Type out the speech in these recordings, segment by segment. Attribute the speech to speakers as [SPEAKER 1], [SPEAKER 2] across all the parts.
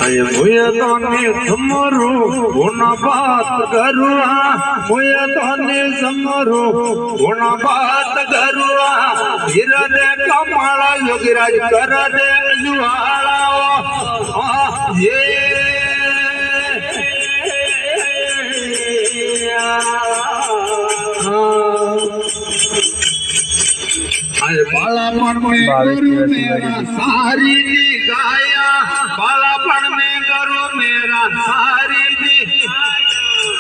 [SPEAKER 1] मुझे तो समरू गुना बात करुआ मुझे तो समरू गुना बात करुआ हीरा दे कमाला योगीराज कर दे जुआला ये बालापन में गुरु मेरा सारी दी गाया बालापन में गुरु मेरा सारी दी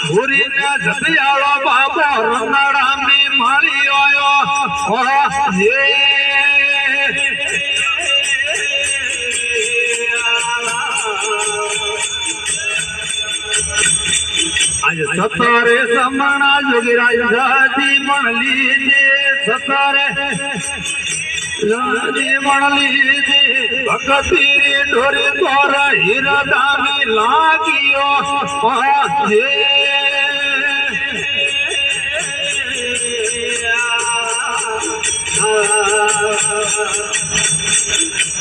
[SPEAKER 1] बुरी ने जतियालो बाबा रंगड़ा में मारी आयो ये आज सतारे समना जोगीराज जाति मन लीजे सतारे जाति मन लीजे भगती ढोरे तोरा हीरा में लागियो ये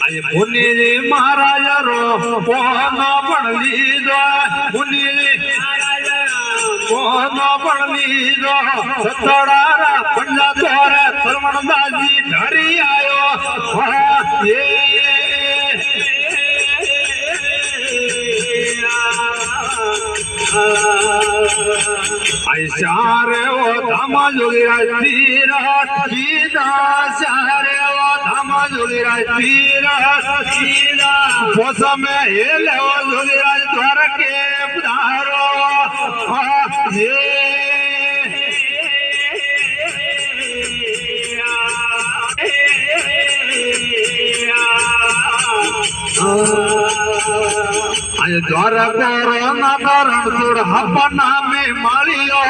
[SPEAKER 1] आज मुनि जी महाराज रो पोहनो पण लीधो मुनि जी पोहनो पण लीधो सतोड़ा पंजा तोरे सरवणदाजी धरी आयो ये शारे वो धामा जोगीराज पीरा सीधा शारे वो धामा जोगीराज पीरा सीधा पोसा में हेले वो जोगीराज द्वार के पधारो ये आज द्वार कोरो नादारण जोड़ हपना में मालियो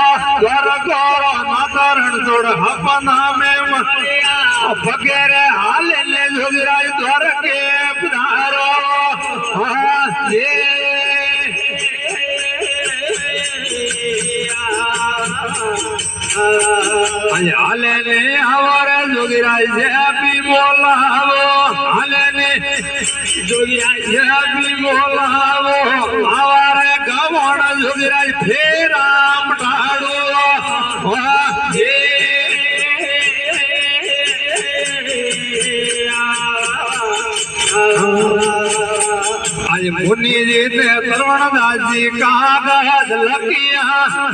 [SPEAKER 1] द्वार कोरो नादारण जोड़ हपना में मालियो बगैरे हाले ले जोगीराज द्वार के पधारो ये हाले ने हमारे जोगीराज भी बोलावो हाले ने जोगीराज भी बोलावो हमारे गवाण जोगीराज फेरा मटाड़ो ये आज मुनि जी ने सरवणदास जी कहा गज लकिया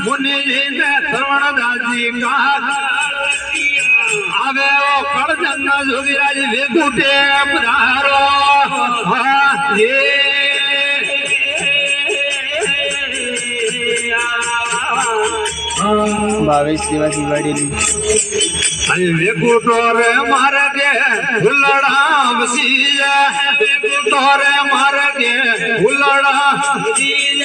[SPEAKER 1] मुनि जी ने सरवणदास जी कहा आवे वो कड़जन जोगीराज वेगुटे पधारो ये
[SPEAKER 2] भावेश सेवा तिवारी
[SPEAKER 1] वेगुटो रे मार के हुलड़ा वसीज वेगुटो रे मार के हुलड़ा वसीज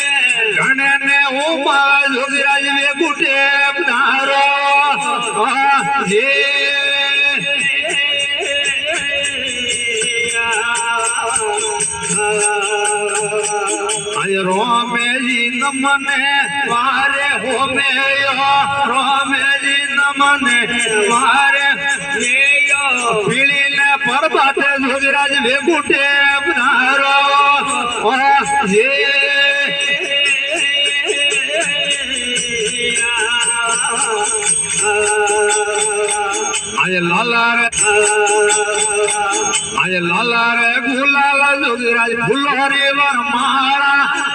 [SPEAKER 1] घने ने उमा जोगीराज वेगुटे पधारो ये रोमे जी नमने मारे हो में रोमे जी नमने मारे पीली ने परबाते जोगीराज वेगुटे पधारो ये आज लाला रे गुलाला जोगीराज फुलहरी वर मारा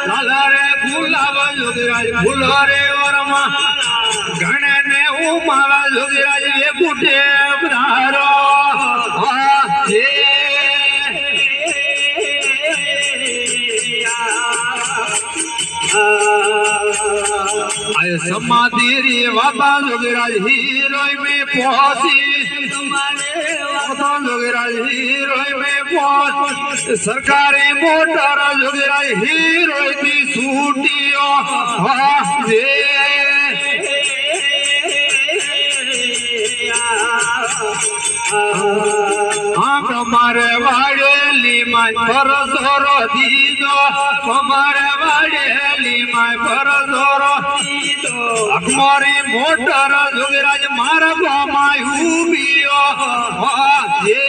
[SPEAKER 1] लाला रे गुलाबा जोगीराज फुलहरी वर मारा घने ने उमाला जोगीराज वेगुटे पधारो ये आय समाधि री बाबा जोगीराज हीरोई में पहुंची जोगीराज हीरोई में पहुंच सरकारी मोटर जोगीराज हीरोई की सूटियो ये हमारे वाड़ेली माय पर जोरो दीदो हमारे वाड़ेली माय पर जोरो दीदो हमारी मोटर जोगीराज मार्ग माय उबियो ये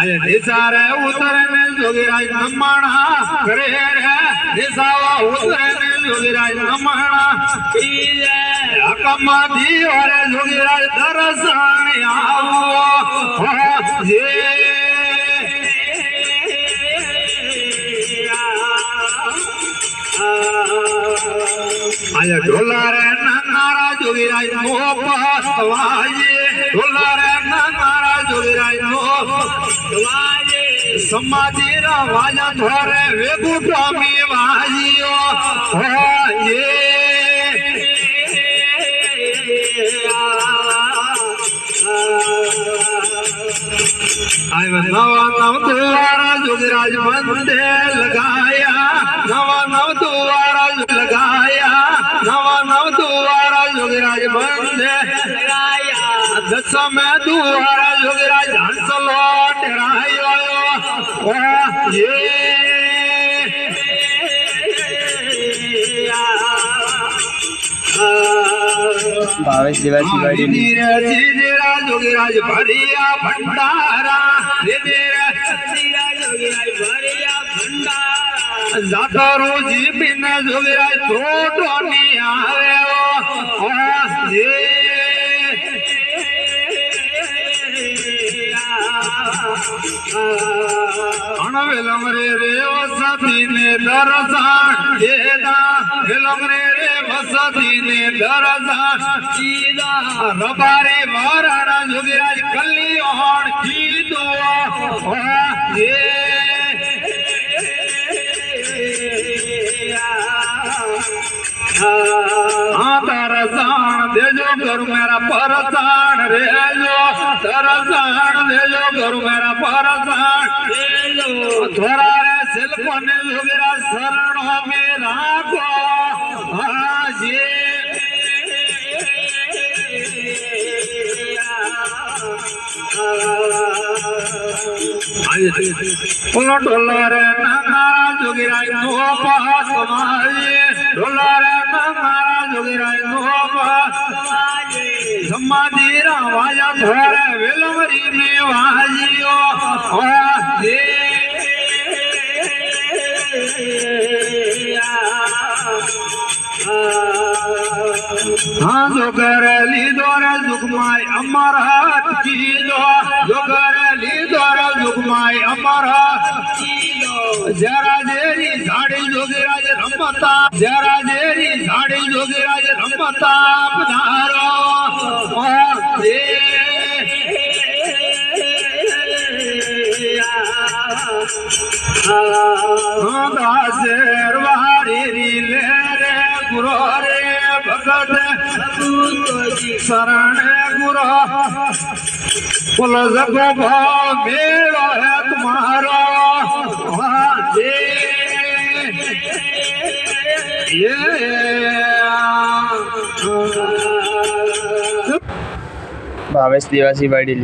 [SPEAKER 1] આયે નિસારે ઉતરે ને જોગીરાજ નમણા કરે રે નિસાવા ઉતરે ને જોગીરાજ નમણા કીજે હકમા દીવારે જોગીરાજ દર્શન આવો જે આયા ઢોલારે નાનારા જોગીરાજ મોપસ વાજે ઢોલારે નાનારા જોગીરાજ મોપસ વાજે સમાધિના વાજા ધોરે વેગુટામી વાજીઓ હોયે આયા નવા નવ દ્વારા જોગીરાજ બંદે લગાયા નવા નવ દ્વારા लगाया नवा नव दुआरा जोगीराज बंदे लगाया दसम दुआरा जोगीराज हंसलो डरायो ये
[SPEAKER 2] भावेश देवासी वाड़ी
[SPEAKER 1] धीरे जोगीराज भरिया भंडारा धीरे जोगीराज भरिया भंडारा जातरो जी बिन जोगीराज थोटो नी आवे ओ ये अणवेलम रे वसती ने दरसान देदा वेलम रे वसती ने दरसान सीधा रबारे वाराना जोगीराज कल्याण कीधो ओ ये तरसान देजो गुरु मेरा परसान रेजो तरसान देजो गुरु मेरा परसान रेजो थोड़ा रे सिल्को ने जोगीरा शरणों में राखो हाजी बोलो डोलारे नानारा जोगीराज मोपस वाजे डोलारे नानारा जोगीराज मोपस वाजे समाधीरा वाजा धोरे वेलमरी में वाजियो हाजे हाँ जो करेली द्वारा जुगमाई अमर हाथ की जो करेली द्वारा जुगमाई अमर हाथ की जरा जेरी साड़ी जोगीराज रमता जरा जेरी साड़ी जोगीराज रमता पधारो शेरवारी रे गुरु रे भगत शरण गुरु कुल जग भाव मेरा है तुम्हारा
[SPEAKER 2] भावेश देवासी वाड़ी